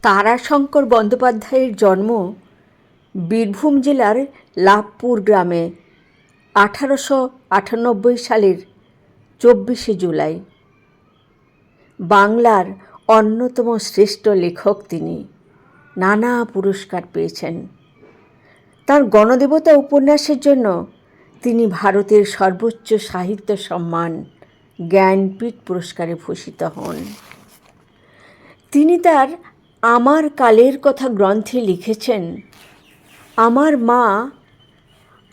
তারাশঙ্কর বন্দ্যোপাধ্যায়ের জন্ম বীরভূম জেলার লাভপুর গ্রামে 1898 সালের 24শে জুলাই। বাংলার অন্যতম শ্রেষ্ঠ লেখক তিনি। নানা পুরস্কার পেয়েছেন। তাঁর গণদেবতা উপন্যাসের জন্য তিনি ভারতের সর্বোচ্চ সাহিত্য সম্মান জ্ঞানপীঠ পুরস্কারে ভূষিত হন। তিনি তার আমার কালের কথা গ্রন্থে লিখেছেন, আমার মা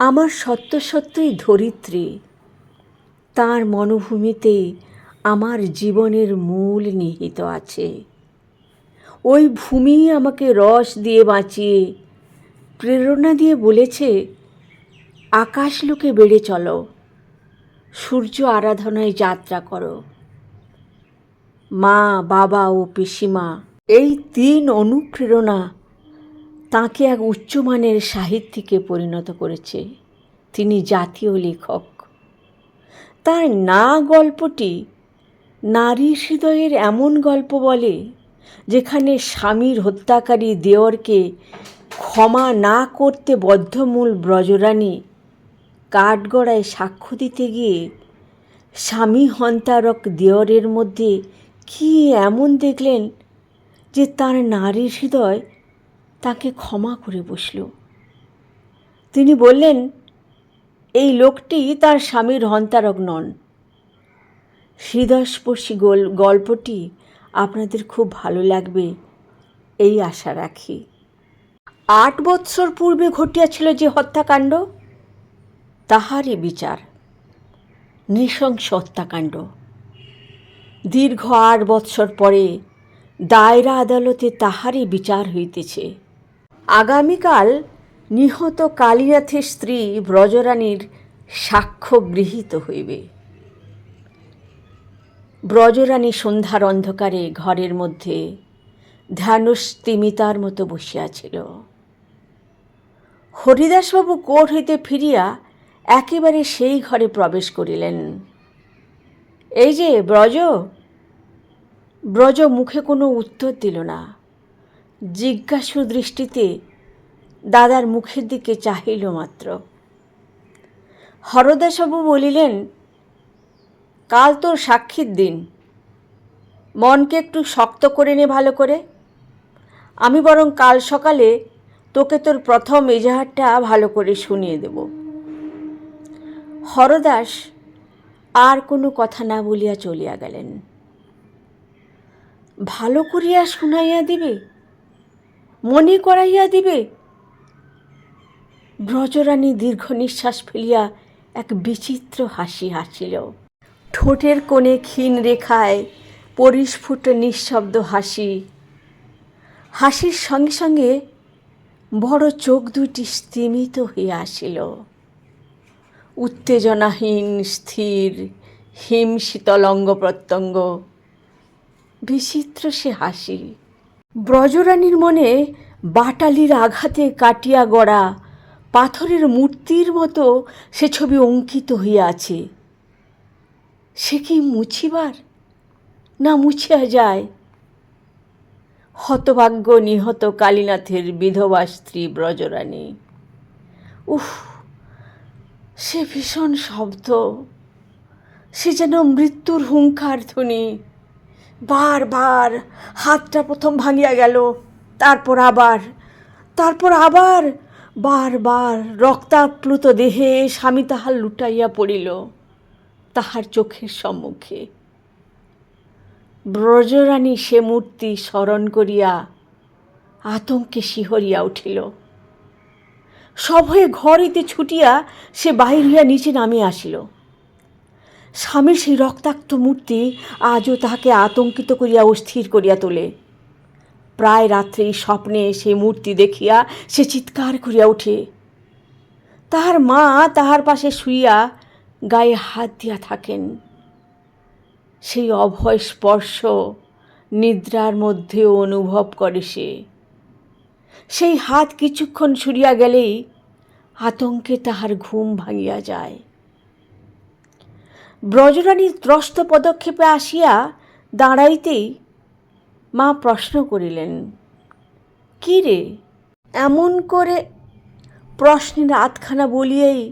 আমার সত্য সত্যই ধরিত্রী, তাঁর মনোভূমিতেই আমার জীবনের মূল নিহিত আছে। ওই ভূমি আমাকে রস দিয়ে বাঁচিয়ে প্রেরণা দিয়ে বলেছে, আকাশলোকে বেড়ে চলো, সূর্য আরাধনায় যাত্রা করো। মা, বাবা ও পিসিমা এই 3 অনুপ্রেরণা তাঁকে এক উচ্চমানের সাহিত্যিকে পরিণত করেছে। তিনি জাতীয় লেখক। তার না গল্পটি নারী হৃদয়ের এমন গল্প বলে, যেখানে স্বামীর হত্যাকারী দেওরকে ক্ষমা না করতে বদ্ধমূল ব্রজরানী কাঠগড়ায় সাক্ষ্য দিতে গিয়ে স্বামী হন্তারক দেওরের মধ্যে কী এমন দেখলেন যে তার নারী হৃদয় তাকে ক্ষমা করে বসল। তিনি বললেন, এই লোকটি তার স্বামীর হন্তারক নন। হৃদয়স্পর্শী গল্পটি আপনাদের খুব ভালো লাগবে এই আশা রাখি। 8 বৎসর পূর্বে ঘটিয়াছিল যে হত্যাকাণ্ড, তাহারই বিচার। নৃশংস হত্যাকাণ্ড। দীর্ঘ 8 বৎসর পরে দায়রা আদালতে তাহারই বিচার হইতেছে। আগামীকাল নিহত কালীনাথের স্ত্রী ব্রজরানীর সাক্ষ্য গৃহীত হইবে। ব্রজরানী সন্ধ্যার অন্ধকারে ঘরের মধ্যে ধ্যানস্তিমিতার মতো বসিয়াছিল। হরিদাসবাবু কোর্ট হইতে ফিরিয়া একেবারে সেই ঘরে প্রবেশ করিলেন। এই যে ব্রজ। ব্রজ মুখে কোনো উত্তর দিল না। জিজ্ঞাসু দৃষ্টিতে দাদার মুখের দিকে চাহিল মাত্র। হরদাসবাবু বলিলেন, কাল তোর সাক্ষীর দিন, মনকে একটু শক্ত করে নে ভালো করে। আমি বরং কাল সকালে তোকে তোর প্রথম এজাহারটা ভালো করে শুনিয়ে দেব। হরদাস আর কোনো কথা না বলিয়া চলিয়া গেলেন। ভালো করিয়া শুনাইয়া দিবে, মনে করাইয়া দিবে। ব্রজরানী দীর্ঘ নিঃশ্বাস ফেলিয়া এক বিচিত্র হাসি হাসিল। ঠোঁটের কোণে ক্ষীণ রেখায় পরিস্ফুট নিঃশব্দ হাসি। হাসির সঙ্গে সঙ্গে বড় চোখ দুটি স্তিমিত হইয়া আসিল। উত্তেজনাহীন, স্থির, হিমশীতল অঙ্গ প্রত্যঙ্গ। বিচিত্র সে হাসি। ব্রজরানীর মনে বাটালির আঘাতে কাটিয়া গড়া পাথরের মূর্তির মতো সে ছবি অঙ্কিত হইয়া আছে। সে কি মুছিবার, না মুছিয়া যায়? হতভাগ্য নিহত কালীনাথের বিধবা স্ত্রী ব্রজরানী। উফ, সে ভীষণ শব্দ, সে যেন মৃত্যুর হুঙ্কার ধ্বনি। বারবার হাতটা প্রথম ভাঙিয়া গেল, তারপর আবার বারবার রক্তাপ্লুত দেহে স্বামী তাহার লুটাইয়া পড়িল তাহার চোখের সম্মুখে। ব্রজরানী সে মূর্তি স্মরণ করিয়া আতঙ্কে শিহরিয়া উঠিল। সভয়ে ঘর হইতে ছুটিয়া সে বাহির হইয়া নিচে নামিয়া আসিল। স্বামীর সেই রক্তাক্ত মূর্তি আজও তাহাকে আতঙ্কিত করিয়া অস্থির করিয়া তোলে। প্রায় রাত্রেই স্বপ্নে সেই মূর্তি দেখিয়া সে চিৎকার করিয়া ওঠে। তাহার মা তাহার পাশে শুইয়া গায়ে হাত দিয়া থাকেন। সেই অভয় স্পর্শ নিদ্রার মধ্যেও অনুভব করে সে। সেই হাত কিছুক্ষণ সরিয়া গেলেই আতঙ্কে তাহার ঘুম ভাঙিয়া যায়। ব্রজরানী ত্রস্ত পদক্ষেপে আসিয়া দাঁড়াইতেই মা প্রশ্ন করিলেন, কী রে এমন করে? প্রশ্নের আধখানা বলিয়েই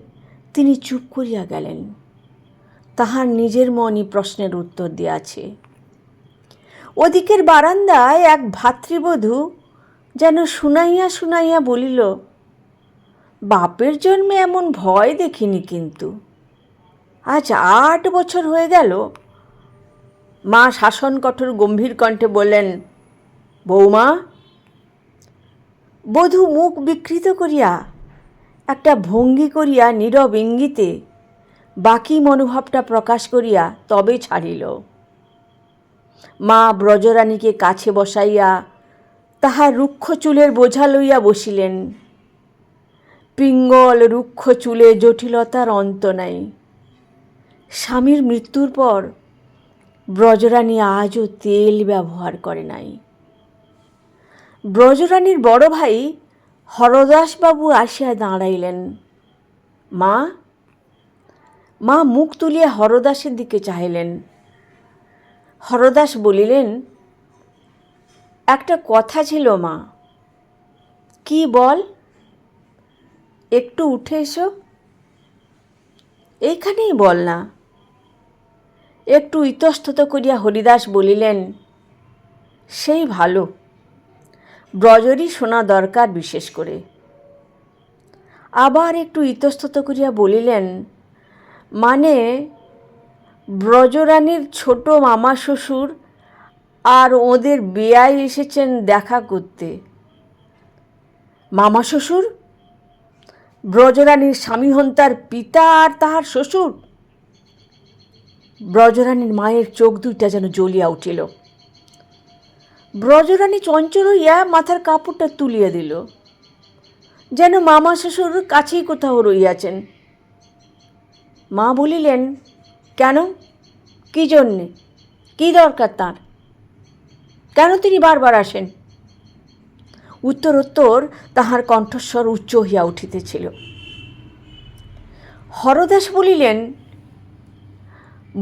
তিনি চুপ করিয়া গেলেন। তাহার নিজের মনই প্রশ্নের উত্তর দিয়াছে। ওদিকের বারান্দায় এক ভাতৃবধূ যেন শুনাইয়া শুনাইয়া বলিল, বাপের জন্মে এমন ভয় দেখিনি, কিন্তু আজ 8 বছর হয়ে গেল। মা শাসন কঠোর গম্ভীর কণ্ঠে বললেন, বৌমা। বধূ মুখ বিকৃত করিয়া একটা ভঙ্গি করিয়া নীরব ইঙ্গিতে বাকি মনোভাবটা প্রকাশ করিয়া তবে ছাড়িল। মা ব্রজরানীকে কাছে বসাইয়া তাহার রুক্ষ চুলের বোঝা লইয়া বসিলেন। পিঙ্গল রুক্ষ চুলে জটিলতার অন্ত নাই। স্বামীর মৃত্যুর পর ব্রজরানী আজও তেল ব্যবহার করে নাই। ব্রজরানীর বড় ভাই হরদাসবাবু আসিয়া দাঁড়াইলেন। মা। মা মুখ তুলিয়া হরদাসের দিকে চাহিলেন। হরদাস বলিলেন, একটা কথা ছিল মা। কি বল? একটু উঠে এসো। এইখানেই বল না। একটু ইতস্তত করিয়া হরিদাস বলিলেন, সেই ভালো, ব্রজরই শোনা দরকার বিশেষ করে। আবার একটু ইতস্তত করিয়া বলিলেন, মানে ব্রজরানীর ছোট মামা শ্বশুর আর ওদের বেয়াই এসেছেন দেখা করতে। মামা শ্বশুর? ব্রজরানীর স্বামী হন তার পিতা আর তাহার শ্বশুর? ব্রজরানীর মায়ের চোখ দুইটা যেন জ্বলিয়া উঠিল। ব্রজরানী চঞ্চল হইয়া মাথার কাপড়টা তুলিয়া দিল, যেন মামা শ্বশুর কাছেই কোথাও রইয়াছেন। মা বলিলেন, কেন? কি জন্যে? কি দরকার তার? কেন তিনি বারবার আসেন? উত্তরোত্তর তাহার কণ্ঠস্বর উচ্চ হইয়া উঠিতেছিল। হরদাস বলিলেন,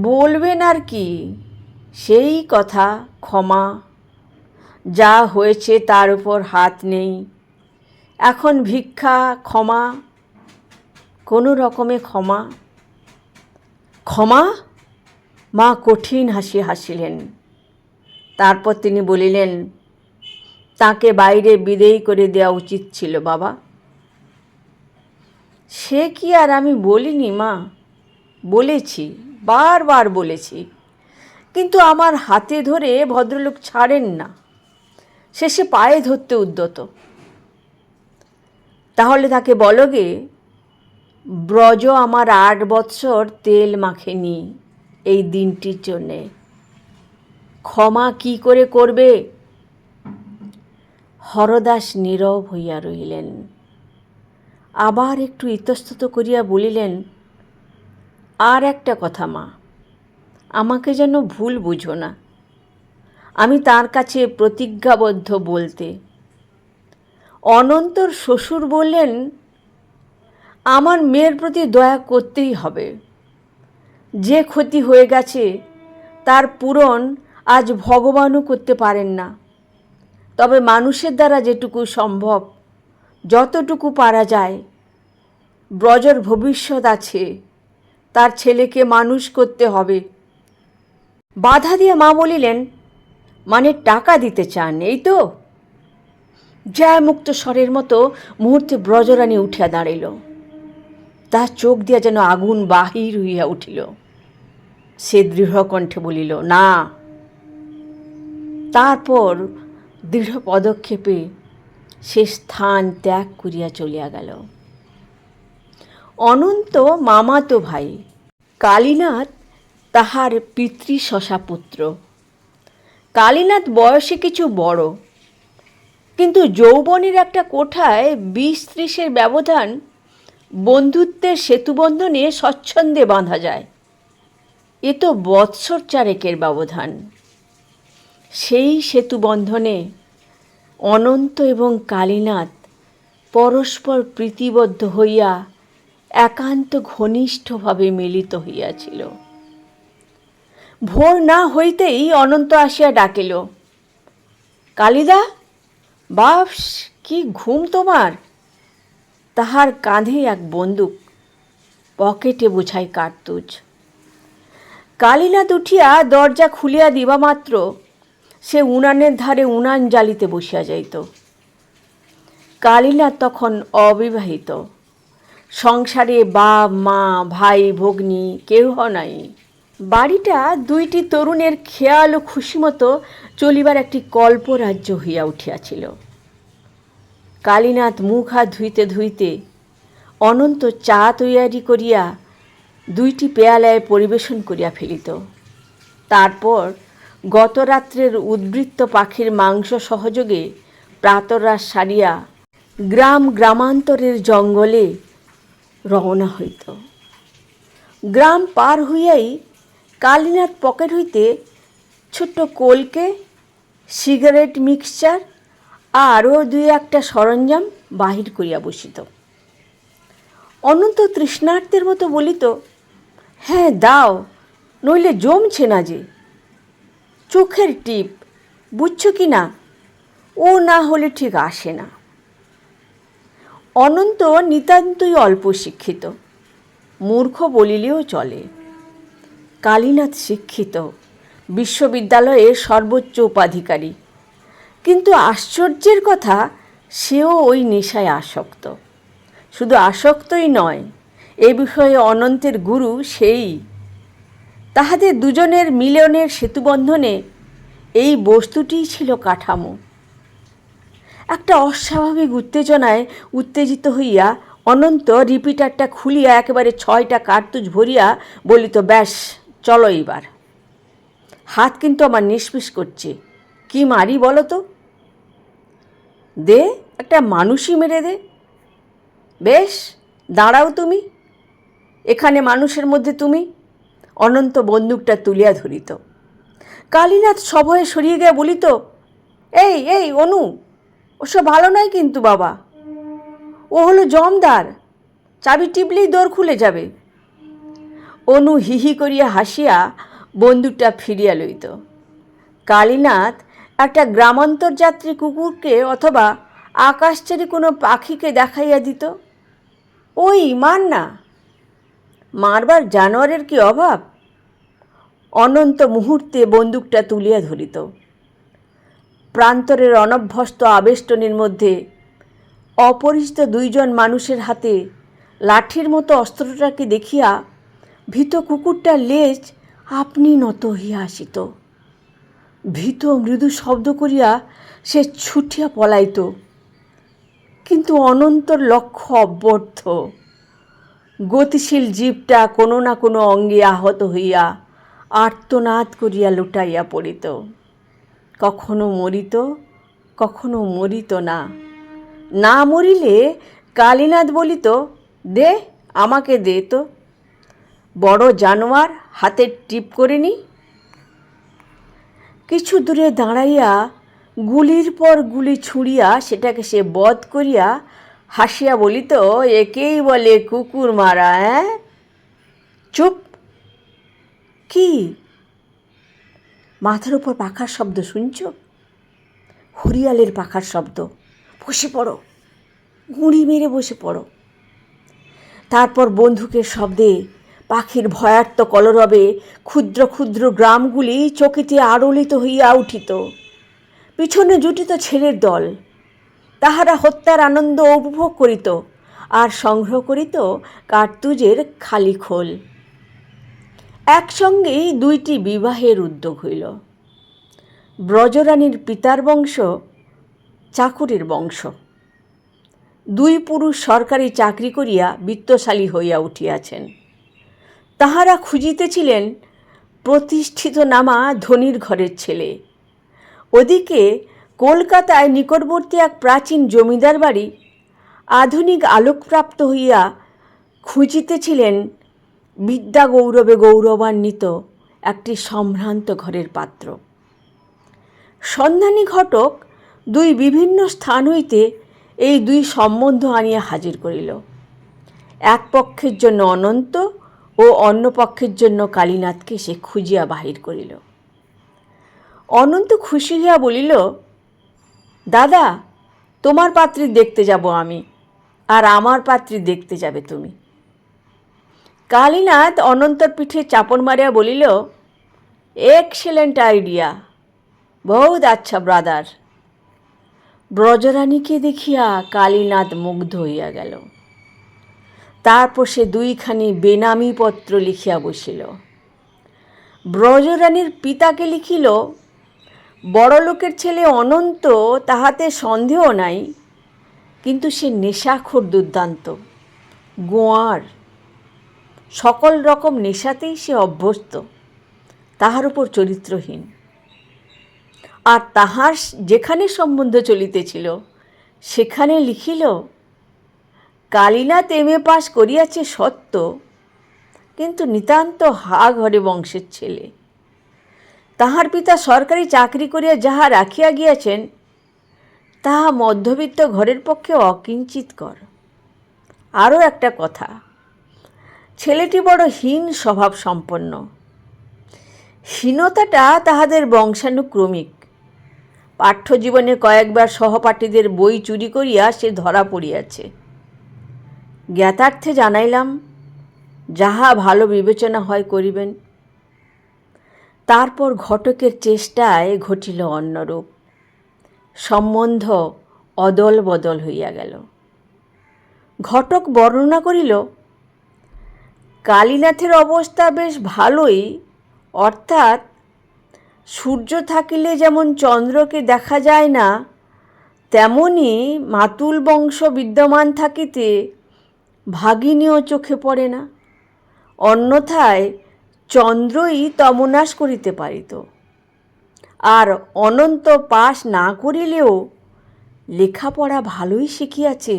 বলবেন আর কি, সেই কথা, ক্ষমা। যা হয়েছে তার উপর হাত নেই। এখন ভিক্ষা, ক্ষমা, কোনো রকমে ক্ষমা। ক্ষমা? মা কঠিন হাসি হাসিলেন। তারপর তিনি বলিলেন, তাকে বাইরে বিদেয় করে দেওয়া উচিত ছিল বাবা। সে কি আর আমি বলিনি মা? বলেছি, বারবার বলেছি, কিন্তু আমার হাতে ধরে ভদ্রলোক ছাড়েন না, শেষে পায়ে ধরতে উদ্যত। তাহলে তাকে বলো গে, ব্রজ আমার 8 বৎসর তেল মাখেনি এই দিনটির জন্যে। ক্ষমা কি করে করবে? হরদাস নীরব হইয়া রহিলেন। আবার একটু ইতস্তত করিয়া বলিলেন, আর একটা কথা মা, আমাকে যেন ভুল বুঝো না। আমি তার কাছে প্রতিজ্ঞাবদ্ধ বলতে। অনন্তর শ্বশুর বললেন, আমার মেয়ের প্রতি দয়া করতেই হবে। যে ক্ষতি হয়ে গেছে তার পূরণ আজ ভগবানও করতে পারেন না, তবে মানুষের দ্বারা যেটুকু সম্ভব, যতটুকু পারা যায়। ব্রজর ভবিষ্যৎ আছে, তার ছেলেকে মানুষ করতে হবে। বাধা দিয়ে মা বলিলেন, মানে টাকা দিতে চান, এই তো? জয় মুক্ত স্বরের মতো মুহূর্তে ব্রজরানী উঠিয়া দাঁড়াইল। তার চোখ দিয়া যেন আগুন বাহির হইয়া উঠিল। সে দৃঢ় কণ্ঠে বলিল, না। তারপর দৃঢ় পদক্ষেপে সে স্থান ত্যাগ করিয়া চলিয়া গেল। অনন্ত মামাতো ভাই, কালীনাথ তাহার পিতৃশশাপুত্র। কালীনাথ বয়সে কিছু বড়, কিন্তু যৌবনের একটা কোঠায় 20-30-এর ব্যবধান বন্ধুত্বের সেতুবন্ধনে স্বচ্ছন্দে বাঁধা যায়। এ তো বৎসর 4-এর ব্যবধান। সেই সেতুবন্ধনে অনন্ত এবং কালীনাথ পরস্পর প্রীতিবদ্ধ হইয়া একান্ত ঘনিষ্ঠভাবে মিলিত হইয়াছিল। ভোর না হইতেই অনন্ত আসিয়া ডাকিল, কালিদা, বাপস, কি ঘুম তোমার! তাহার কাঁধে এক বন্দুক, পকেটে বোঝাই কার্তুজ। কালীনাথ উঠিয়া দরজা খুলিয়া দিবা মাত্র সে উনানের ধারে উনান জ্বালিতে বসিয়া যাইত। কালীনাথ তখন অবিবাহিত, সংসারে বাপ মা ভাই ভগ্নী কেহ নাই। বাড়িটা দুইটি তরুণের খেয়াল ও খুশি মতো চলিবার একটি কল্পরাজ্য হইয়া উঠিয়াছিল। কালীনাথ মুখ হাত ধুইতে ধুইতে অনন্ত চা তৈয়ারি করিয়া দুইটি পেয়ালায় পরিবেশন করিয়া ফেলিত। তারপর গত রাত্রের উদ্বৃত্ত পাখির মাংস সহযোগে প্রাতরাশ সারিয়া গ্রামান্তরের জঙ্গলে রওনা হইত। গ্রাম পার হইয়াই কালীনাথ পকেট হইতে ছোট্ট কলকে, সিগারেট মিক্সচার আরও দুই একটা সরঞ্জাম বাহির করিয়া বসিত। অনন্ত তৃষ্ণার্তের মতো বলিত, হ্যাঁ দাও, নইলে জমছে না যে। চোখের টিপ, বুঝছো কি না? ও না হলে ঠিক আসে না। অনন্ত নিতান্তই অল্প শিক্ষিত, মূর্খ বলিলেও চলে। কালীনাথ শিক্ষিত, বিশ্ববিদ্যালয়ের সর্বোচ্চ উপাধিকারী, কিন্তু আশ্চর্যের কথা, সেও ওই নেশায় আসক্ত। শুধু আসক্তই নয়, এ বিষয়ে অনন্তের গুরু সেই। তাহাদের দুজনের মিলনের সেতুবন্ধনে এই বস্তুটিই ছিল কাঠামো। একটা অস্বাভাবিক উত্তেজনায় উত্তেজিত হইয়া অনন্ত রিপিটারটা খুলিয়া একেবারে 6টা কার্তুজ ভরিয়া বলিত, ব্যাস চলো এইবার। হাত কিন্তু আমার নিষ্পিস করছে, কি মারি বলো তো? দে, একটা মানুষই মেরে দে। বেশ, দাঁড়াও তুমি, এখানে মানুষের মধ্যে তুমি। অনন্ত বন্দুকটা তুলিয়া ধরিত। কালীনাথ সভয়ে সরিয়ে গিয়া বলিত, এই এই অনু, ওসব ভালো নয় কিন্তু বাবা, ও হলো জমদার, চাবি টিপলেই দোর খুলে যাবে। অনু হিহি করিয়া হাসিয়া বন্দুকটা ফিরিয়া লইত। কালীনাথ একটা গ্রামান্তর যাত্রী কুকুরকে অথবা আকাশচারী কোনো পাখিকে দেখাইয়া দিত, ওই মার না। মারবার জানোয়ারের কি অভাব? অনন্ত মুহূর্তে বন্দুকটা তুলিয়া ধরিত। প্রান্তরের অনভ্যস্ত আবেষ্টনীর মধ্যে অপরিচিত দুইজন মানুষের হাতে লাঠির মতো অস্ত্রটাকে দেখিয়া ভীত কুকুরটার লেজ আপনি নত হইয়া আসিত। ভীত মৃদু শব্দ করিয়া সে ছুটিয়া পলাইত, কিন্তু অনন্তর লক্ষ্য অব্যর্থ। গতিশীল জীবটা কোনো না কোনো অঙ্গে আহত হইয়া আর্তনাদ করিয়া লুটাইয়া পড়িত। কখনো মরিত, কখনো মরিত না। না মরিলে কালীনাথ বলিত, দে, আমাকে দে তো, বড় জানোয়ার, হাতের টিপ করে নি। কিছু দূরে দাঁড়াইয়া গুলির পর গুলি ছুঁড়িয়া সেটাকে সে বধ করিয়া হাসিয়া বলিত, একেই বলে কুকুর মারা। চুপ! কি? মাথার উপর পাখার শব্দ শুনছ? হরিয়ালের পাখার শব্দ। বসে পড়ো, গুঁড়ি মেরে বসে পড়ো। তারপর বন্দুকের শব্দে, পাখির ভয়ার্ত কলরবে ক্ষুদ্র ক্ষুদ্র গ্রামগুলি চকিতে আড়লিত হইয়া উঠিত। পিছনে জুটিত ছেলের দল, তাহারা হত্যার আনন্দ উপভোগ করিত আর সংগ্রহ করিত কার্তুজের খালি খোল। একসঙ্গেই দুইটি বিবাহের উদ্যোগ হইল। ব্রজরানীর পিতার বংশ চাকরের বংশ। দুই পুরুষ সরকারি চাকরি করিয়া বিত্তশালী হইয়া উঠিয়াছেন। তাহারা খুঁজিতেছিলেন প্রতিষ্ঠিত নামা ধনীর ঘরের ছেলে। ওদিকে কলকাতায় নিকটবর্তী এক প্রাচীন জমিদার বাড়ি আধুনিক আলোকপ্রাপ্ত হইয়া খুঁজিতেছিলেন বিদ্যা গৌরবে গৌরবান্বিত একটি সম্ভ্রান্ত ঘরের পাত্র। সন্ধানী ঘটক দুই বিভিন্ন স্থান হইতে এই দুই সম্বন্ধ আনিয়া হাজির করিল। এক পক্ষের জন্য অনন্ত ও অন্য পক্ষের জন্য কালীনাথকে সে খুঁজিয়া বাহির করিল। অনন্ত খুশি হইয়া বলিল, দাদা, তোমার পাত্রী দেখতে যাব আমি, আর আমার পাত্রী দেখতে যাবে তুমি। কালীনাথ অনন্তর পিঠে চাপড় মারিয়া বলিল, এক্সেলেন্ট আইডিয়া, বহুত আচ্ছা ব্রাদার। ব্রজরানীকে দেখিয়া কালীনাথ মুগ্ধ হইয়া গেল। তারপর সে দুইখানি বেনামি পত্র লিখিয়া বসিল। ব্রজরানীর পিতাকে লিখিল, বড়লোকের ছেলে অনন্ত, তাহাতে সন্দেহ নাই, কিন্তু সে নেশাখোর দুর্দান্ত, গোয়ার, সকল রকম নেশাতেই সে অভ্যস্ত, তাহার উপর চরিত্রহীন। আর তাহার যেখানে সম্বন্ধ চলিতেছিল সেখানে লিখিল, কালীনাথ এম.এ. পাস করিয়াছে সত্য, কিন্তু নিতান্ত হা ঘরে বংশের ছেলে। তাহার পিতা সরকারি চাকরি করিয়া যাহা রাখিয়া গিয়াছেন তাহা মধ্যবিত্ত ঘরের পক্ষে অকিঞ্চিতকর। আরও একটা কথা, ছেলেটি বড় হীন স্বভাব সম্পন্ন। হীনতাটা তাহাদের বংশানুক্রমিক। পাঠ্যজীবনে কয়েকবার সহপাঠীদের বই চুরি করিয়া সে ধরা পড়িয়াছে। জ্ঞাতার্থে জানাইলাম, যাহা ভালো বিবেচনা হয় করিবেন। তারপর ঘটকের চেষ্টায় ঘটিল অন্যরূপ। সম্বন্ধ অদল বদল হইয়া গেল। ঘটক বর্ণনা করিল, কালীনাথের অবস্থা বেশ ভালোই, অর্থাৎ সূর্য থাকিলে যেমন চন্দ্রকে দেখা যায় না, তেমনি মাতুল বংশ বিদ্যমান থাকিতে ভাগিনীও চোখে পড়ে না, অন্যথায় চন্দ্রই তমনাশ করিতে পারিত। আর অনন্ত পাস না করিলেও লেখাপড়া ভালোই শিখিয়াছে,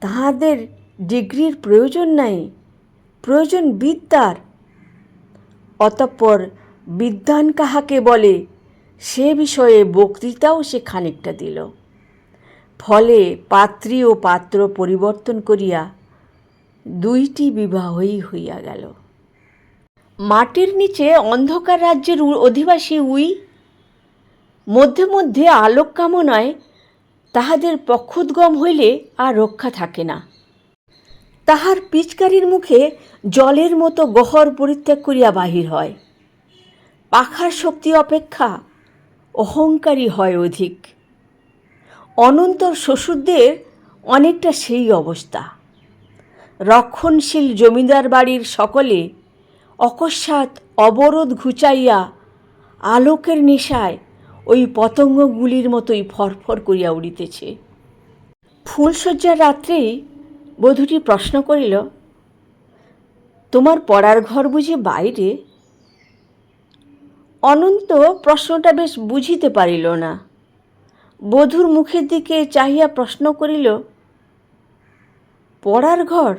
তাহাদের ডিগ্রির প্রয়োজন নাই, প্রয়োজন বিদ্যার। অতঃপর বিদ্বান কাহাকে বলে সে বিষয়ে বক্তৃতাও সে খানিকটা দিল। ফলে পাত্রী ও পাত্র পরিবর্তন করিয়া দুইটি বিবাহই হইয়া গেল। মাটির নিচে অন্ধকার রাজ্যের অধিবাসী উই মধ্যে মধ্যে আলোক কামনায় তাহাদের পক্ষোদ্গম হইলে আর রক্ষা থাকে না। তাহার পিচকারির মুখে জলের মতো গহর পরিত্যাগ করিয়া বাহির হয়। পাখার শক্তি অপেক্ষা অহংকারী হয় অধিক। অনন্তর শ্বশুরদের অনেকটা সেই অবস্থা। রক্ষণশীল জমিদার বাড়ির সকলে অকস্মাৎ অবরোধ ঘুচাইয়া আলোকের নেশায় ওই পতঙ্গগুলির মতোই ফরফর করিয়া উড়িতেছে। ফুলশয্যার রাত্রেই বধূটি প্রশ্ন করিল, তোমার পড়ার ঘর বুঝি বাইরে? অনন্ত প্রশ্নটা বেশ বুঝিতে পারিল না। বধূর মুখের দিকে চাহিয়া প্রশ্ন করিল, পড়ার ঘর?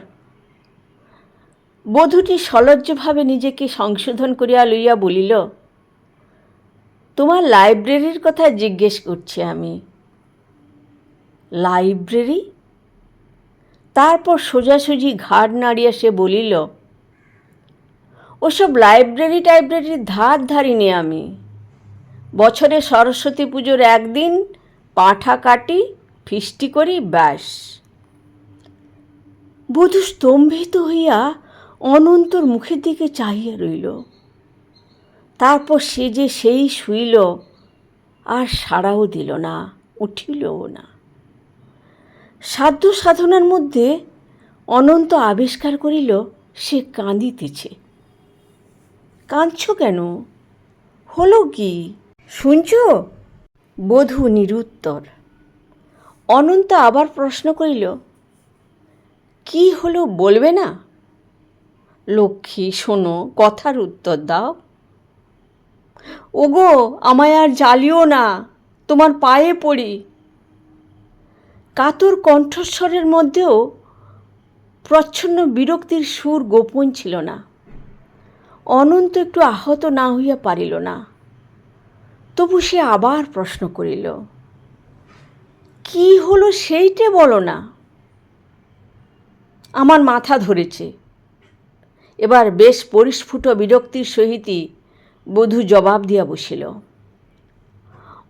বধূটি সলজ্জভাবে নিজেকে সংশোধন করিয়া লইয়া বলিল, তোমার লাইব্রেরির কথা জিজ্ঞেস করছি আমি। লাইব্রেরি? তারপর সোজাসুজি ঘাড় নাড়িয়া সে বলিল, ওসব লাইব্রেরি টাইব্রেরির ধার ধারিনি আমি। বছরে সরস্বতী পুজোর একদিন পাঁঠা কাটি, ফিস্টি করি, ব্যাস। বধূ স্তম্ভিত হইয়া অনন্তর মুখের দিকে চাহিয়া রইল। তারপর সে যে সেই শুইল, আর সাড়াও দিল না, উঠিলও না। সাধ্য সাধনার মধ্যে অনন্ত আবিষ্কার করিল সে কাঁদিতেছে। কাঁদছ কেন? হলো কি? শুনছ? বধূ নিরুত্তর। অনন্ত আবার প্রশ্ন করিল, কি হলো বলবে না? লক্ষ্মী, শোনো, কথার উত্তর দাও। ওগো, আমায় আর জ্বালিও না, তোমার পায়ে পড়ি। কাতর কণ্ঠস্বরের মধ্যেও প্রচ্ছন্ন বিরক্তির সুর গোপন ছিল না। অনন্ত একটু আহত না হইয়া পারিল না। তবু সে আবার প্রশ্ন করিল, কি হলো সেইটে বলো না। আমার মাথা ধরেছে। এবার বেশ পরিস্ফুট বিরক্তির সহিতই বধূ জবাব দিয়া বসিল,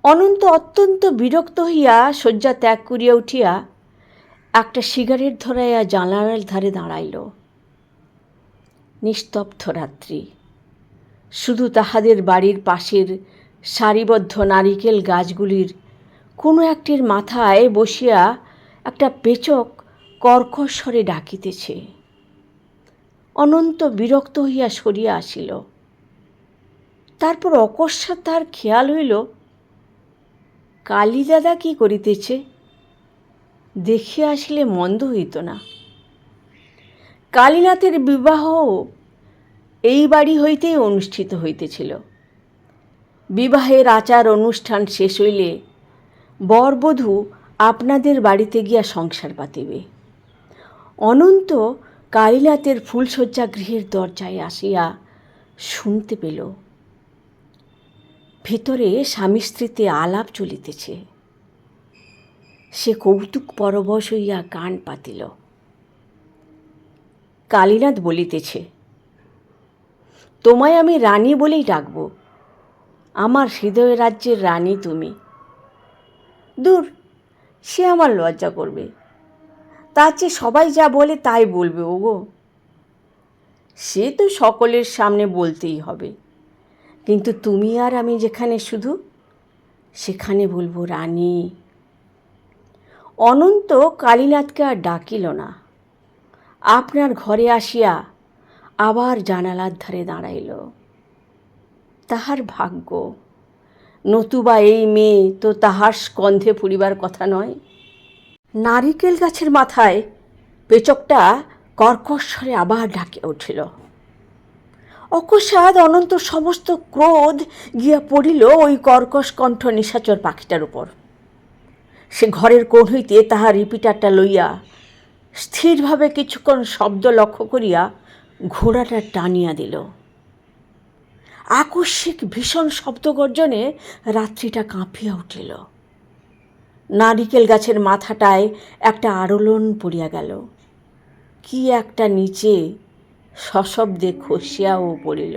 অনন্ত অত্যন্ত বিরক্ত হইয়া শয্যা ত্যাগ করিয়া উঠিয়া একটা সিগারেট ধরাইয়া জানালার ধারে দাঁড়াইল। নিস্তব্ধ রাত্রি। শুধু তাহাদের বাড়ির পাশের সারিবদ্ধ নারিকেল গাছগুলির কোনো একটির মাথায় বসিয়া একটা পেচক কর্কশ স্বরে ডাকিতেছে। অনন্ত বিরক্ত হইয়া সরিয়া আসিল। তারপর অকস্মাৎ তাহার খেয়াল হইল, কালী দাদা কি করিতেছে? দেখিয়া আসিলে মন্দ হইত না। কালীনাথের বিবাহ এই বাড়ি হইতেই অনুষ্ঠিত হইতেছিল। বিবাহের আচার অনুষ্ঠান শেষ হইলে বরবধূ আপনাদের বাড়িতে গিয়া সংসার পাতিবে। অনন্ত কালীনাথের ফুলশয্যা গৃহের দরজায় আসিয়া শুনতে পেল, ভিতরে স্বামী স্ত্রীতে আলাপ চলিতেছে। সে কৌতুক পরবশ হইয়া কান পাতিল। কালীনাথ বলিতেছে, তোমায় আমি রানী বলেই ডাকব। আমার হৃদয় রাজ্যের রানী তুমি। দূর, সে আমার লজ্জা করবে। তার চেয়ে সবাই যা বলে তাই বলবে। ওগো, সে তো সকলের সামনে বলতেই হবে, কিন্তু তুমি আর আমি যেখানে শুধু, সেখানে বলবো রানী। অনন্ত কালীনাথকে আর ডাকিল না। আপনার ঘরে আসিয়া আবার জানালার ধারে দাঁড়াইল। তাহার ভাগ্য, নতুবা এই মেয়ে তো তাহার স্কন্ধে পড়িবার কথা নয়। নারিকেল গাছের মাথায় পেচকটা কর্কশ স্বরে আবার ডাকিয়া উঠিল। অকস্মাৎ অনন্ত সমস্ত ক্রোধ গিয়া পড়িল ওই কর্কশ কণ্ঠ নিশাচর পাখিটার উপর। সে ঘরের কোণ হইতে তাহার রিপিটারটা লইয়া স্থিরভাবে কিছুক্ষণ শব্দ লক্ষ্য করিয়া ঘোড়াটা টানিয়া দিল। আকস্মিক ভীষণ শব্দ গর্জনে রাত্রিটা কাঁপিয়া উঠিল। নারিকেল গাছের মাথাটায় একটা আরোলন পড়িয়া গেল। কি একটা নিচে সশব্দে খসিয়াও পড়িল।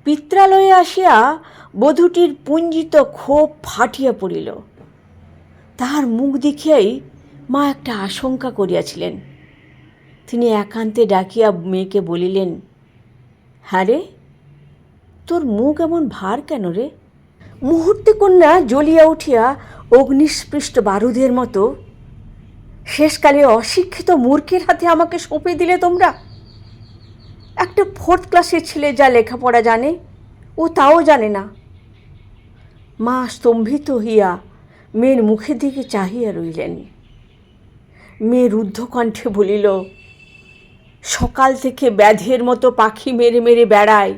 পিত্রালয়ে আসিয়া বধূটির পুঞ্জিত ক্ষোভ ফাটিয়া পড়িল। তাহার মুখ দেখিয়াই মা একটা আশঙ্কা করিয়াছিলেন। তিনি একান্তে ডাকিয়া মেয়েকে বলিলেন, হ্যাঁ রে, তোর মুখ এমন ভার কেন রে? মুহূর্তে কন্যা জ্বলিয়া উঠিয়া অগ্নিস্পৃষ্ট বারুদের মতো, শেষকালে অশিক্ষিত মূর্খের হাতে আমাকে সঁপে দিলে তোমরা? একটা 4th ক্লাসের ছেলে যা লেখাপড়া জানে, ও তাও জানে না। মা স্তম্ভিত হইয়া মেয়ের মুখের দিকে চাহিয়া রইলেন। মেয়ে রুদ্ধ কণ্ঠে বলিল, সকাল থেকে ব্যাধের মতো পাখি মেরে মেরে বেড়ায়,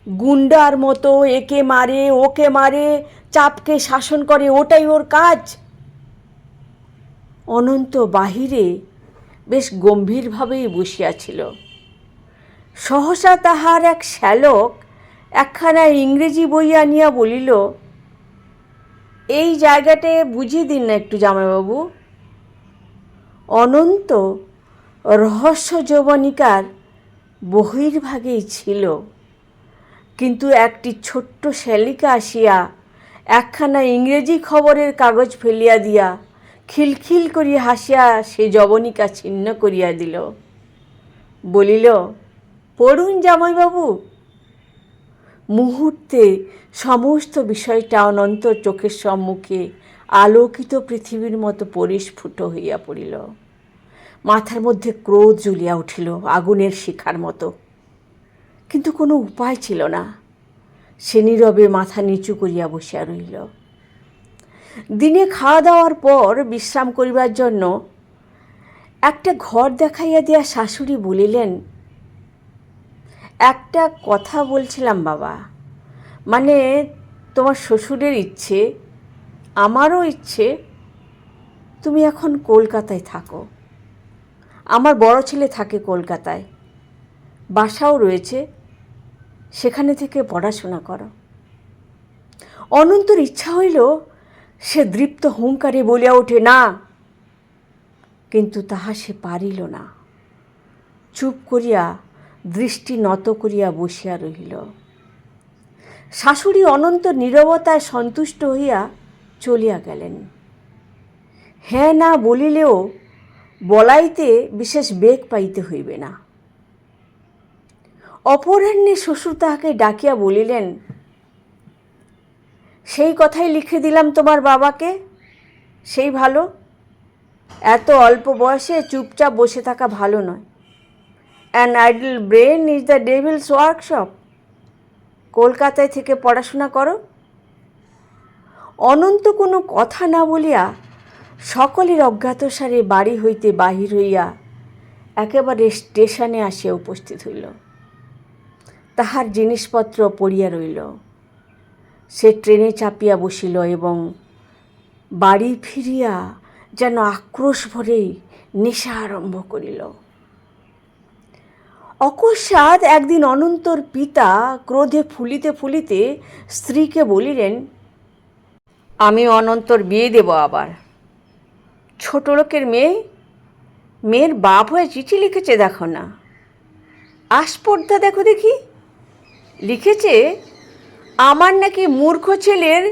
গুন্ডার মতো একে মারে ওকে মারে, চাপকে শাসন করে, ওটাই ওর কাজ। অনন্ত বাহিরে বেশ গম্ভীরভাবেই বসিয়াছিল। সহসা তাহার এক শ্যালক একখানা ইংরেজি বই আনিয়া বলিল, এই জায়গাটে বুঝিয়ে দিন না একটু জামাইবাবু। অনন্ত রহস্য যৌবনিকার বহির্ভাগেই ছিল, কিন্তু একটি ছোট্ট শ্যালিকা আসিয়া একখানা ইংরেজি খবরের কাগজ ফেলিয়া দিয়া খিলখিল করিয়া হাসিয়া সে যবনিকা ছিন্ন করিয়া দিল। বলিল, পড়ুন জামাইবাবু। মুহূর্তে সমস্ত বিষয়টা অনন্তর চোখের সম্মুখে আলোকিত পৃথিবীর মতো পরিস্ফুট হইয়া পড়িল। মাথার মধ্যে ক্রোধ জ্বলিয়া উঠিল আগুনের শিখার মতো, কিন্তু কোনো উপায় ছিল না। সে নীরবে মাথা নিচু করিয়া বসিয়া রইল। দিনে খাওয়া দাওয়ার পর বিশ্রাম করিবার জন্য একটা ঘর দেখাইয়া দিয়া শাশুড়ি বলিলেন, একটা কথা বলছিলাম বাবা, মানে তোমার শ্বশুরের ইচ্ছে, আমারও ইচ্ছে তুমি এখন কলকাতায় থাকো। আমার বড় ছেলে থাকে কলকাতায়, বাসাও রয়েছে, সেখানে থেকে পড়াশোনা করো। অনন্তর ইচ্ছা হইল সে দৃপ্ত হুঙ্কারে বলিয়া ওঠে, না, কিন্তু তাহা সে পারিল না। চুপ করিয়া দৃষ্টি নত করিয়া বসিয়া রহিল। শাশুড়ি অনন্ত নীরবতায় সন্তুষ্ট হইয়া চলিয়া গেলেন। হ্যাঁ না বলিলেও বলাইতে বিশেষ বেগ পাইতে হইবে না। অপরাহ্নে শ্বশুর তাহাকে ডাকিয়া বলিলেন, সেই কথাই লিখে দিলাম তোমার বাবাকে, সেই ভালো। এত অল্প বয়সে চুপচাপ বসে থাকা ভালো নয়। An idol brain is the Devil's workshop. কলকাতায় থেকে পড়াশোনা করো। অনন্ত কোনো কথা না বলিয়া সকলের অজ্ঞাতসারে বাড়ি হইতে বাহির হইয়া একেবারে স্টেশনে আসিয়া উপস্থিত হইল। তাহার জিনিসপত্র পড়িয়া রইল। সে ট্রেনে চাপিয়া বসিল এবং বাড়ি ফিরিয়া যেন আক্রোশ ভরেই নেশা আরম্ভ করিল। অকস্মাৎ একদিন অনন্তর পিতা ক্রোধে ফুলিতে ফুলিতে স্ত্রীকে বলিলেন, আমি অনন্তর বিয়ে দেব আবার। ছোট লোকের মেয়ে, মেয়ের বাপ হয়ে চিঠি লিখেছে দেখো না। আস্পর্ধা দেখো দেখি। লিখেছে আমার নাকি মূর্খ ছেলের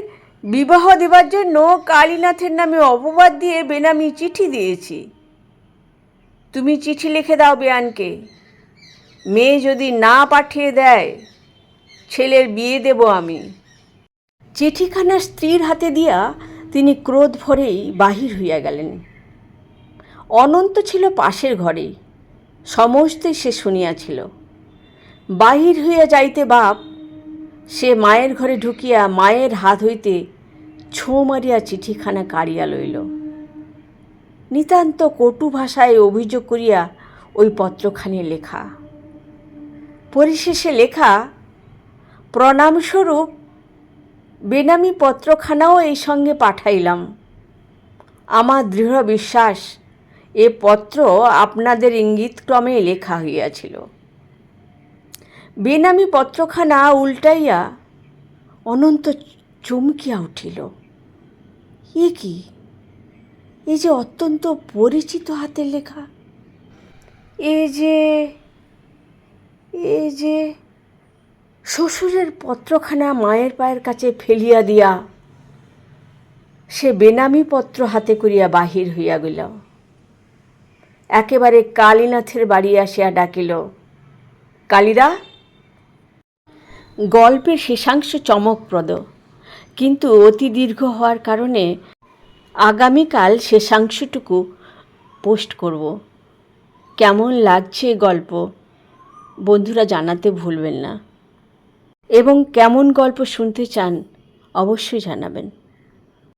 বিবাহ দেবার জন্য কালীনাথের নামে অপবাদ দিয়ে বেনামি চিঠি দিয়েছি। তুমি চিঠি লিখে দাও বেয়ানকে। মেয়ে যদি না পাঠিয়ে দেয়, ছেলের বিয়ে দেব আমি। চিঠিখানা স্ত্রীর হাতে দিয়া তিনি ক্রোধ ভরেই বাহির হইয়া গেলেন। অনন্ত ছিল পাশের ঘরে, সমস্তই সে শুনিয়াছিল। বাহির হইয়া যাইতে বাপ, সে মায়ের ঘরে ঢুকিয়া মায়ের হাত হইতে ছোঁ মারিয়া চিঠিখানা কাড়িয়া লইল। নিতান্ত কটু ভাষায় অভিযোগ করিয়া ওই পত্রখানি লেখা। পরিশেষে লেখা, প্রণামস্বরূপ বেনামি পত্রখানাও এই সঙ্গে পাঠাইলাম। আমার দৃঢ় বিশ্বাস এ পত্র আপনাদের ইঙ্গিতক্রমে লেখা হইয়াছিল। বেনামি পত্রখানা উল্টাইয়া অনন্ত চমকিয়া উঠিল। এ কি? এ যে অত্যন্ত পরিচিত হাতের লেখা। এ যে শ্বশুরের পত্রখানা মায়ের পায়ের কাছে ফেলিয়া দিয়া সে বেনামি পত্র হাতে করিয়া বাহির হইয়া গেল। একেবারে কালীনাথের বাড়ি আসিয়া ডাকিল, কালীদা। গল্পের শেষাংশ চমকপ্রদ, কিন্তু অতি দীর্ঘ হওয়ার কারণে আগামীকাল শেষাংশটুকু পোস্ট করব। কেমন লাগছে গল্প বন্ধুরা জানাতে ভুলবেন না, এবং কেমন গল্প শুনতে চান অবশ্যই জানাবেন।